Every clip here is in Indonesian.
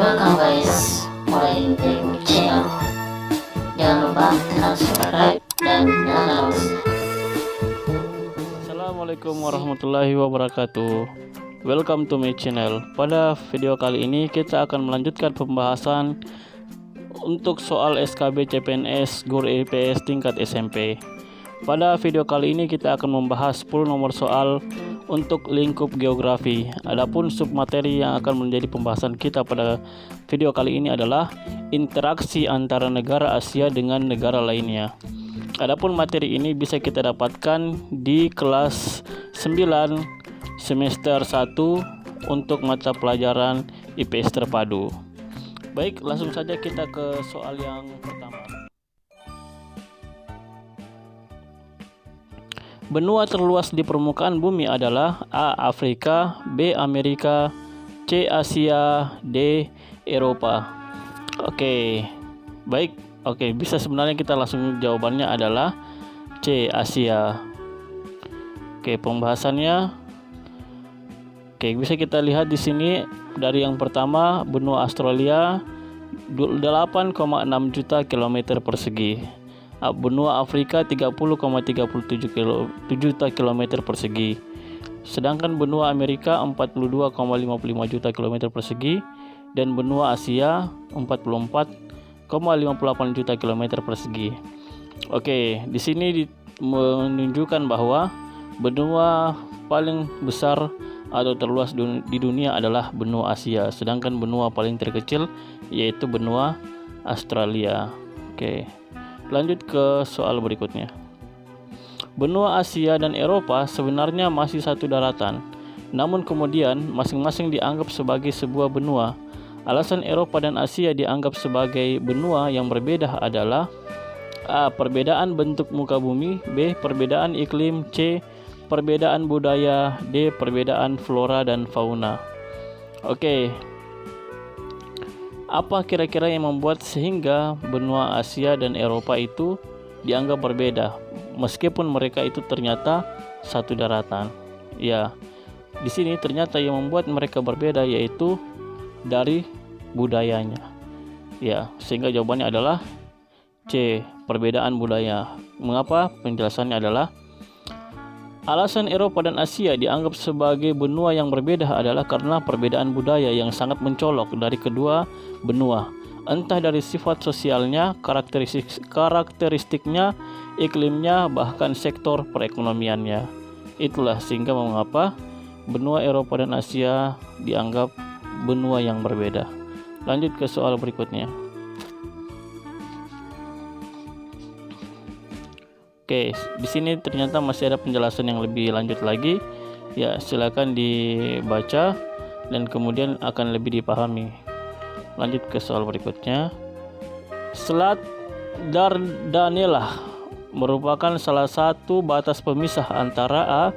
Welcome guys, mulai dari channel. Jangan lupa tekan subscribe dan nyalakan lonceng. Assalamualaikum warahmatullahi wabarakatuh. Welcome to my channel. Pada video kali ini kita akan melanjutkan pembahasan untuk soal SKB CPNS Guru IPS tingkat SMP. Pada video kali ini kita akan membahas 10 nomor soal untuk lingkup geografi. Adapun submateri yang akan menjadi pembahasan kita pada video kali ini adalah interaksi antara negara Asia dengan negara lainnya. Adapun materi ini bisa kita dapatkan di kelas 9 semester 1 untuk mata pelajaran IPS terpadu. Baik, langsung saja kita ke soal yang pertama. Benua terluas di permukaan bumi adalah A. Afrika, B. Amerika, C. Asia, D. Eropa. Oke, baik. Oke, bisa sebenarnya kita langsung jawabannya adalah C. Asia. Oke, pembahasannya. Oke, bisa kita lihat di sini dari yang pertama benua Australia 8,6 juta kilometer persegi. Benua Afrika 30,37 juta kilometer persegi. Sedangkan benua Amerika 42,55 juta kilometer persegi dan benua Asia 44,58 juta kilometer persegi. Oke, di sini menunjukkan bahwa benua paling besar atau terluas di dunia adalah benua Asia, sedangkan benua paling terkecil yaitu benua Australia. Oke, lanjut ke soal berikutnya. Benua Asia dan Eropa sebenarnya masih satu daratan, namun kemudian masing-masing dianggap sebagai sebuah benua. Alasan Eropa dan Asia dianggap sebagai benua yang berbeda adalah A. Perbedaan bentuk muka bumi, B. Perbedaan iklim, C. Perbedaan budaya, D. Perbedaan flora dan fauna. Oke, apa kira-kira yang membuat sehingga benua Asia dan Eropa itu dianggap berbeda meskipun mereka itu ternyata satu daratan? Ya, di sini ternyata yang membuat mereka berbeda yaitu dari budayanya. Ya, sehingga jawabannya adalah C. Perbedaan budaya. Mengapa? Penjelasannya adalah alasan Eropa dan Asia dianggap sebagai benua yang berbeda adalah karena perbedaan budaya yang sangat mencolok dari kedua benua. Entah dari sifat sosialnya, karakteristiknya, iklimnya, bahkan sektor perekonomiannya. Itulah sehingga mengapa benua Eropa dan Asia dianggap benua yang berbeda. Lanjut ke soal berikutnya. Oke, di sini ternyata masih ada penjelasan yang lebih lanjut lagi. Ya, silakan dibaca dan kemudian akan lebih dipahami. Lanjut ke soal berikutnya. Selat Dardanelles merupakan salah satu batas pemisah antara A.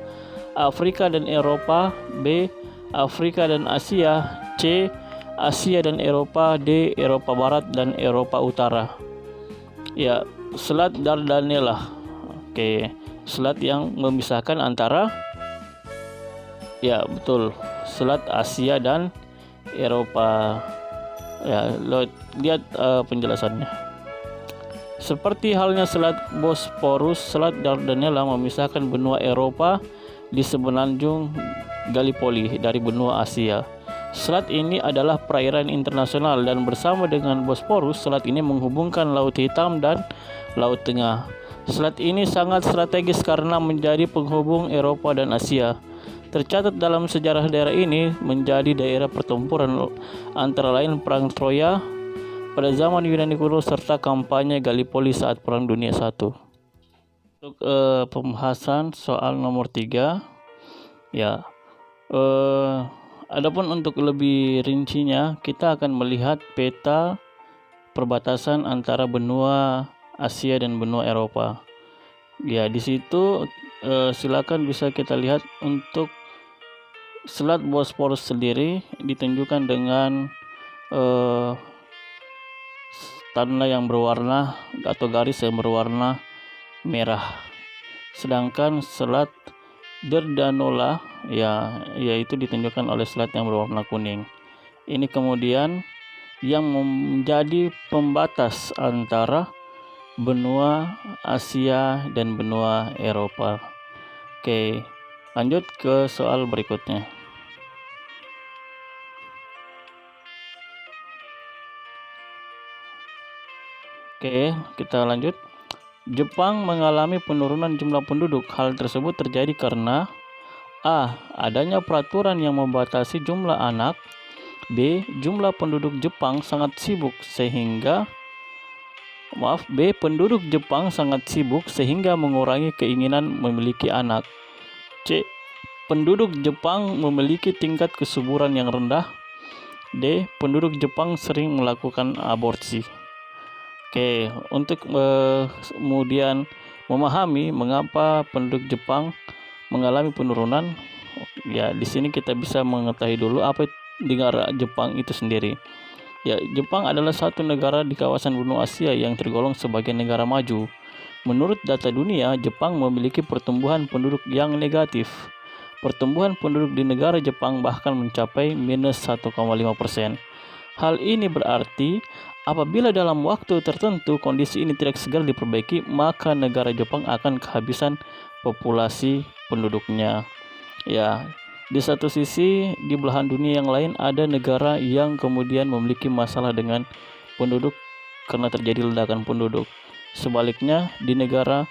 Afrika dan Eropa, B. Afrika dan Asia, C. Asia dan Eropa, D. Eropa Barat dan Eropa Utara. Ya, Selat Dardanelles. Oke, selat yang memisahkan antara, ya betul, selat Asia dan Eropa. Ya, lihat penjelasannya. Seperti halnya selat Bosporus, selat Dardanelles memisahkan benua Eropa di semenanjung Gallipoli dari benua Asia. Selat ini adalah perairan internasional dan bersama dengan Bosporus, selat ini menghubungkan Laut Hitam dan Laut Tengah. Selat ini sangat strategis karena menjadi penghubung Eropa dan Asia. Tercatat dalam sejarah daerah ini menjadi daerah pertempuran antara lain Perang Troya pada zaman Yunani kuno serta kampanye Gallipoli saat Perang Dunia I. Untuk pembahasan soal nomor 3, ya, adapun untuk lebih rincinya kita akan melihat peta perbatasan antara benua Asia dan benua Eropa. Ya, di situ silakan bisa kita lihat untuk selat Bosporus sendiri ditunjukkan dengan tanda yang berwarna atau garis yang berwarna merah. Sedangkan selat Dardanelles yaitu ditunjukkan oleh selat yang berwarna kuning. Ini kemudian yang menjadi pembatas antara benua Asia dan benua Eropa. Oke, lanjut ke soal berikutnya. Oke, kita lanjut. Jepang mengalami penurunan jumlah penduduk. Hal tersebut terjadi karena A. Adanya peraturan yang membatasi jumlah anak. B. Jumlah penduduk Jepang sangat sibuk sehingga penduduk Jepang sangat sibuk sehingga mengurangi keinginan memiliki anak. C. Penduduk Jepang memiliki tingkat kesuburan yang rendah. D. Penduduk Jepang sering melakukan aborsi. Oke, untuk kemudian memahami mengapa penduduk Jepang mengalami penurunan, ya di sini kita bisa mengetahui dulu apa negara Jepang itu sendiri. Ya, Jepang adalah satu negara di kawasan benua Asia yang tergolong sebagai negara maju. Menurut data dunia, Jepang memiliki pertumbuhan penduduk yang negatif. Pertumbuhan penduduk di negara Jepang bahkan mencapai minus 1,5%. Hal ini berarti apabila dalam waktu tertentu kondisi ini tidak segera diperbaiki, maka negara Jepang akan kehabisan populasi penduduknya. Ya, di satu sisi di belahan dunia yang lain ada negara yang kemudian memiliki masalah dengan penduduk karena terjadi ledakan penduduk. Sebaliknya di negara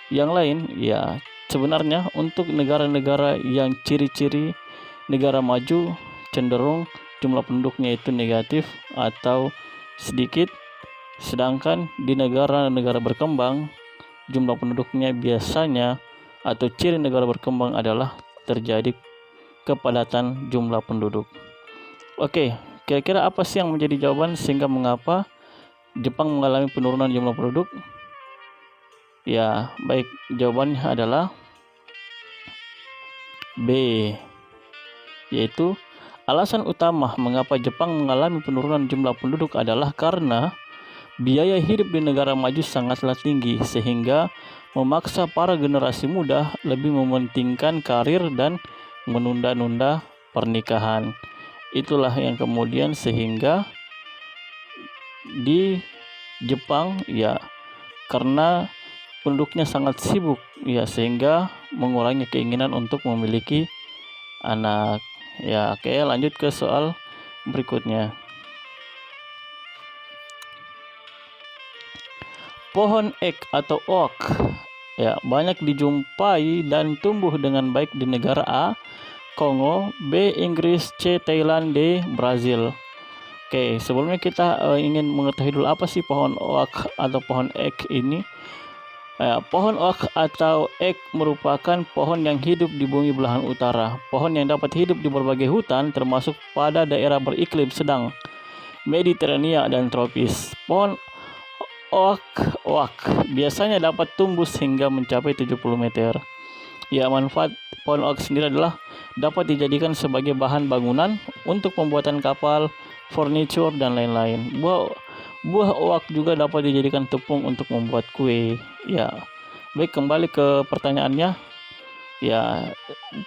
yang lain, ya sebenarnya untuk negara-negara yang ciri-ciri negara maju cenderung jumlah penduduknya itu negatif atau sedikit, sedangkan di negara-negara berkembang jumlah penduduknya biasanya atau ciri negara berkembang adalah terjadi kepadatan jumlah penduduk. Oke, kira-kira apa sih yang menjadi jawaban sehingga mengapa Jepang mengalami penurunan jumlah penduduk? Ya, baik, jawabannya adalah B, yaitu alasan utama mengapa Jepang mengalami penurunan jumlah penduduk adalah karena biaya hidup di negara maju sangatlah tinggi sehingga memaksa para generasi muda lebih mementingkan karir dan menunda-nunda pernikahan. Itulah yang kemudian sehingga di Jepang, ya karena penduduknya sangat sibuk, ya sehingga mengurangi keinginan untuk memiliki anak. Ya, oke, lanjut ke soal berikutnya. Pohon ek atau oak, ya banyak dijumpai dan tumbuh dengan baik di negara A. Kongo, B. Inggris, C. Thailand, D. Brazil. Oke, sebelumnya kita ingin mengetahui dulu apa sih pohon oak atau pohon ek ini. Pohon oak atau ek merupakan pohon yang hidup di bumi belahan utara. Pohon yang dapat hidup di berbagai hutan termasuk pada daerah beriklim sedang, Mediterania dan tropis. Pohon oak biasanya dapat tumbuh hingga mencapai 70 meter. Ya, manfaat pohon oak sendiri adalah dapat dijadikan sebagai bahan bangunan untuk pembuatan kapal, furniture, dan lain-lain. Buah oak juga dapat dijadikan tepung untuk membuat kue. Ya, baik, kembali ke pertanyaannya. Ya,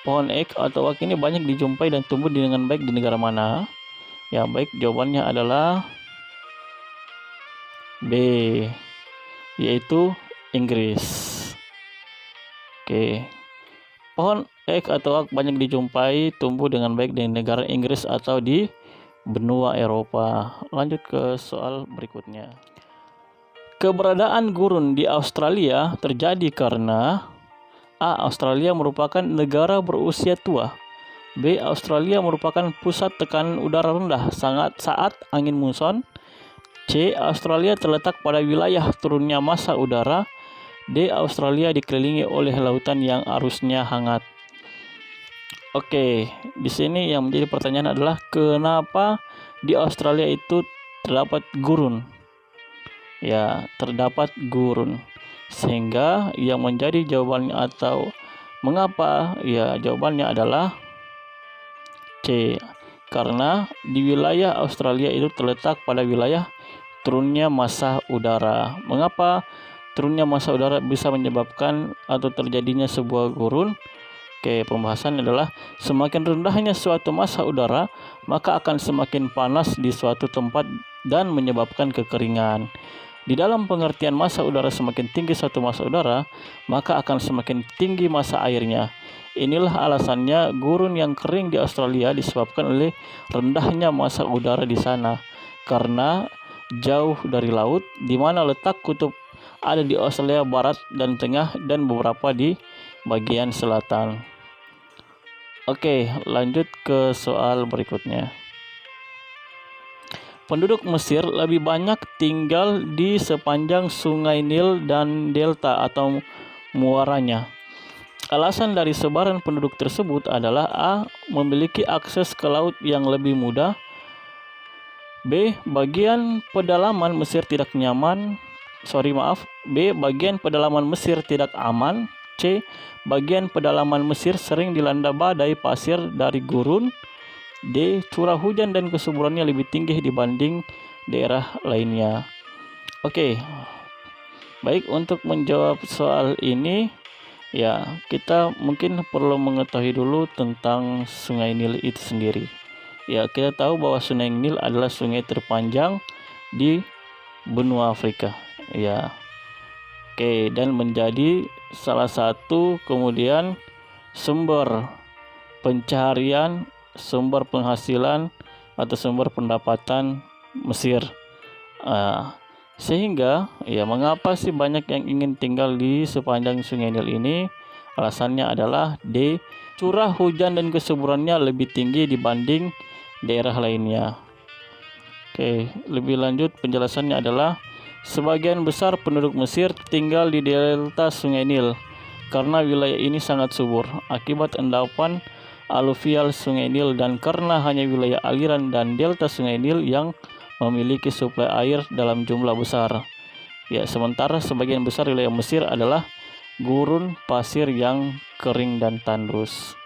pohon ek atau oak ini banyak dijumpai dan tumbuh dengan baik di negara mana? Ya, baik, jawabannya adalah B, yaitu Inggris. Oke, pohon ek atau oak banyak dijumpai tumbuh dengan baik di negara Inggris atau di benua Eropa. Lanjut ke soal berikutnya. Keberadaan gurun di Australia terjadi karena A. Australia merupakan negara berusia tua. B. Australia merupakan pusat tekanan udara rendah saat angin muson. C. Australia terletak pada wilayah turunnya massa udara. D. Australia dikelilingi oleh lautan yang arusnya hangat. Oke, di sini yang menjadi pertanyaan adalah kenapa di Australia itu terdapat gurun? Ya, terdapat gurun. Sehingga yang menjadi jawabannya atau mengapa? Ya, jawabannya adalah C. Karena di wilayah Australia itu terletak pada wilayah turunnya massa udara. Mengapa turunnya massa udara bisa menyebabkan atau terjadinya sebuah gurun? Oke, pembahasan adalah semakin rendahnya suatu massa udara, maka akan semakin panas di suatu tempat dan menyebabkan kekeringan. Di dalam pengertian massa udara, semakin tinggi suatu massa udara, maka akan semakin tinggi massa airnya. Inilah alasannya gurun yang kering di Australia disebabkan oleh rendahnya massa udara di sana. Karena jauh dari laut, di mana letak kutub ada di Australia Barat dan Tengah dan beberapa di bagian selatan. Oke, lanjut ke soal berikutnya. Penduduk Mesir lebih banyak tinggal di sepanjang Sungai Nil dan delta atau muaranya. Alasan dari sebaran penduduk tersebut adalah A. Memiliki akses ke laut yang lebih mudah. B. Bagian pedalaman Mesir tidak B. Bagian pedalaman Mesir tidak aman. C. Bagian pedalaman Mesir sering dilanda badai pasir dari gurun. D. Curah hujan dan kesuburannya lebih tinggi dibanding daerah lainnya. Oke, baik, untuk menjawab soal ini, ya kita mungkin perlu mengetahui dulu tentang Sungai Nil itu sendiri. Ya, kita tahu bahwa Sungai Nil adalah sungai terpanjang di benua Afrika. Ya, oke, dan menjadi salah satu kemudian sumber pencaharian, sumber penghasilan atau sumber pendapatan Mesir. Sehingga ya, mengapa sih banyak yang ingin tinggal di sepanjang Sungai Nil ini? Alasannya adalah D. Curah hujan dan kesuburannya lebih tinggi dibanding daerah lainnya. Oke, lebih lanjut penjelasannya adalah sebagian besar penduduk Mesir tinggal di delta Sungai Nil karena wilayah ini sangat subur akibat endapan aluvial Sungai Nil dan karena hanya wilayah aliran dan delta Sungai Nil yang memiliki suplai air dalam jumlah besar. Ya, sementara sebagian besar wilayah Mesir adalah gurun pasir yang kering dan tandus.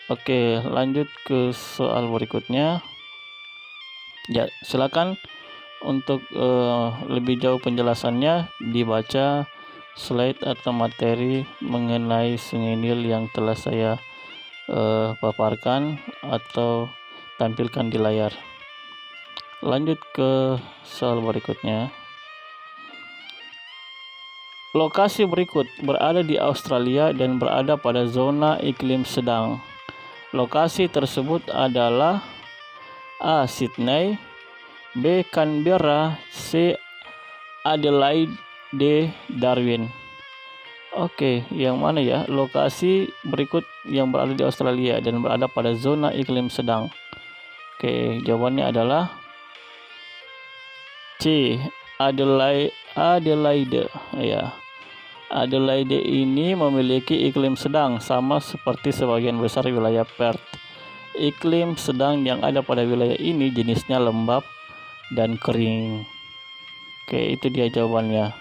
Oke, lanjut ke soal berikutnya. Ya, silakan untuk lebih jauh penjelasannya dibaca slide atau materi mengenai Sungai Nil yang telah saya paparkan atau tampilkan di layar. Lanjut ke soal berikutnya. Lokasi berikut berada di Australia dan berada pada zona iklim sedang. Lokasi tersebut adalah A. Sydney, B. Canberra, C. Adelaide, D. Darwin. Oke, yang mana ya lokasi berikut yang berada di Australia dan berada pada zona iklim sedang? Oke, jawabannya adalah C. Adelaide. Ya, Adelaide ini memiliki iklim sedang sama seperti sebagian besar wilayah Perth. Iklim sedang yang ada pada wilayah ini jenisnya lembab dan kering. Oke, itu dia jawabannya.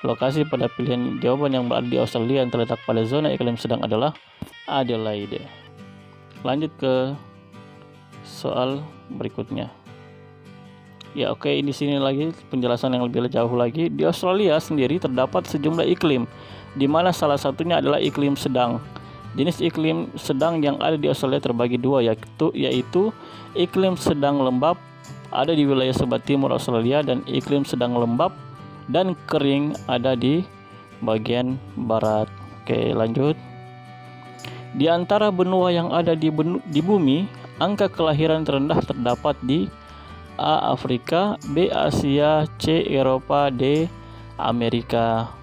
Lokasi pada pilihan jawaban yang berada di Australia yang terletak pada zona iklim sedang adalah Adelaide. Lanjut ke soal berikutnya. Ya, oke, di sini lagi penjelasan yang lebih jauh lagi. Di Australia sendiri terdapat sejumlah iklim, di mana salah satunya adalah iklim sedang. Jenis iklim sedang yang ada di Australia terbagi dua, yaitu iklim sedang lembab ada di wilayah sebelah timur Australia dan iklim sedang lembab dan kering ada di bagian barat. Oke, lanjut. Di antara benua yang ada di bumi, angka kelahiran terendah terdapat di A. Afrika, B. Asia, C. Eropa, D. Amerika.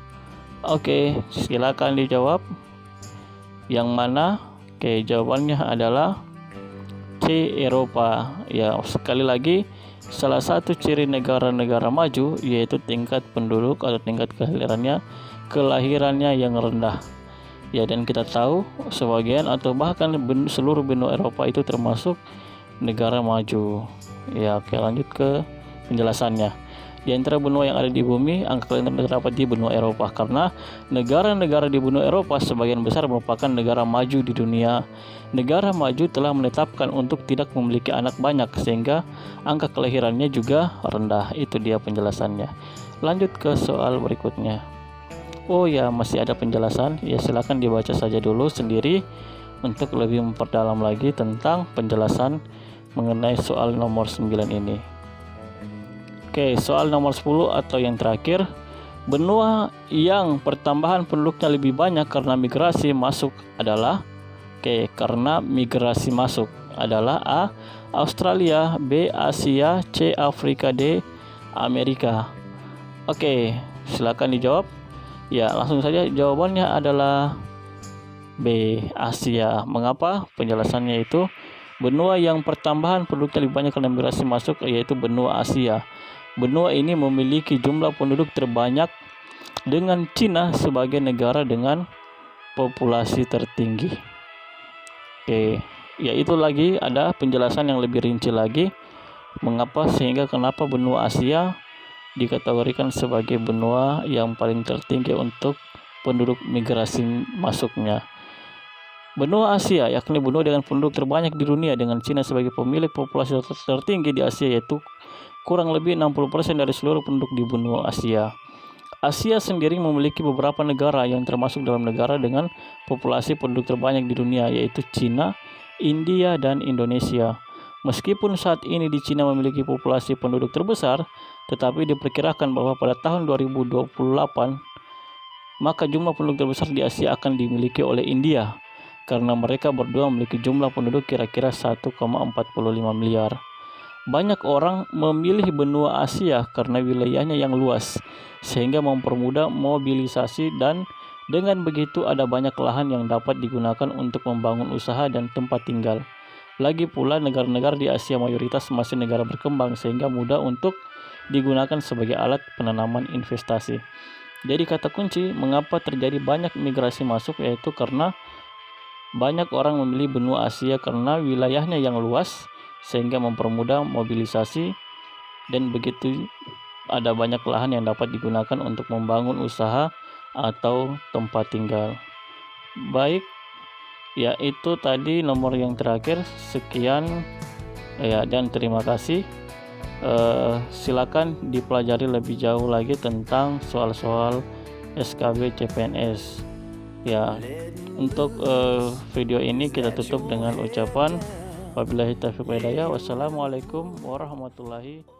Oke, silakan dijawab. Yang mana? Oke, jawabannya adalah C. Eropa. Ya, sekali lagi, salah satu ciri negara-negara maju yaitu tingkat penduduk atau tingkat kelahirannya yang rendah. Ya, dan kita tahu sebagian atau bahkan seluruh benua Eropa itu termasuk negara maju. Ya, oke, lanjut ke penjelasannya. Di antara benua yang ada di bumi, angka kelahiran terdapat di benua Eropa karena negara-negara di benua Eropa sebagian besar merupakan negara maju di dunia. Negara maju telah menetapkan untuk tidak memiliki anak banyak sehingga angka kelahirannya juga rendah. Itu dia penjelasannya. Lanjut ke soal berikutnya. Oh ya, masih ada penjelasan. Ya, silakan dibaca saja dulu sendiri untuk lebih memperdalam lagi tentang penjelasan mengenai soal nomor 9 ini. Oke, soal nomor 10 atau yang terakhir. Benua yang pertambahan penduduknya lebih banyak karena migrasi masuk adalah karena migrasi masuk adalah A. Australia, B. Asia, C. Afrika, D. Amerika. Oke, silakan dijawab. Ya, langsung saja jawabannya adalah B. Asia. Mengapa? Penjelasannya itu benua yang pertambahan penduduknya lebih banyak karena migrasi masuk yaitu benua Asia. Benua ini memiliki jumlah penduduk terbanyak dengan Cina sebagai negara dengan populasi tertinggi. Oke, ya itu lagi ada penjelasan yang lebih rinci lagi mengapa kenapa benua Asia dikategorikan sebagai benua yang paling tertinggi untuk penduduk migrasi masuknya. Benua Asia yakni benua dengan penduduk terbanyak di dunia dengan Cina sebagai pemilik populasi tertinggi di Asia yaitu kurang lebih 60% dari seluruh penduduk di benua Asia. Asia sendiri memiliki beberapa negara yang termasuk dalam negara dengan populasi penduduk terbanyak di dunia yaitu Cina, India, dan Indonesia. Meskipun saat ini di Cina memiliki populasi penduduk terbesar, tetapi diperkirakan bahwa pada tahun 2028 maka jumlah penduduk terbesar di Asia akan dimiliki oleh India karena mereka berdua memiliki jumlah penduduk kira-kira 1,45 miliar. Banyak orang memilih benua Asia karena wilayahnya yang luas, sehingga mempermudah mobilisasi dan dengan begitu ada banyak lahan yang dapat digunakan untuk membangun usaha dan tempat tinggal. Lagi pula negara-negara di Asia mayoritas masih negara berkembang sehingga mudah untuk digunakan sebagai alat penanaman investasi. Jadi kata kunci mengapa terjadi banyak migrasi masuk yaitu karena banyak orang memilih benua Asia karena wilayahnya yang luas sehingga mempermudah mobilisasi dan begitu ada banyak lahan yang dapat digunakan untuk membangun usaha atau tempat tinggal. Baik, ya itu tadi nomor yang terakhir. Sekian ya dan terima kasih. Silakan dipelajari lebih jauh lagi tentang soal-soal SKB CPNS. Ya, untuk video ini kita tutup dengan ucapan wabillahi taufiq wal hidayah. Wassalamualaikum warahmatullahi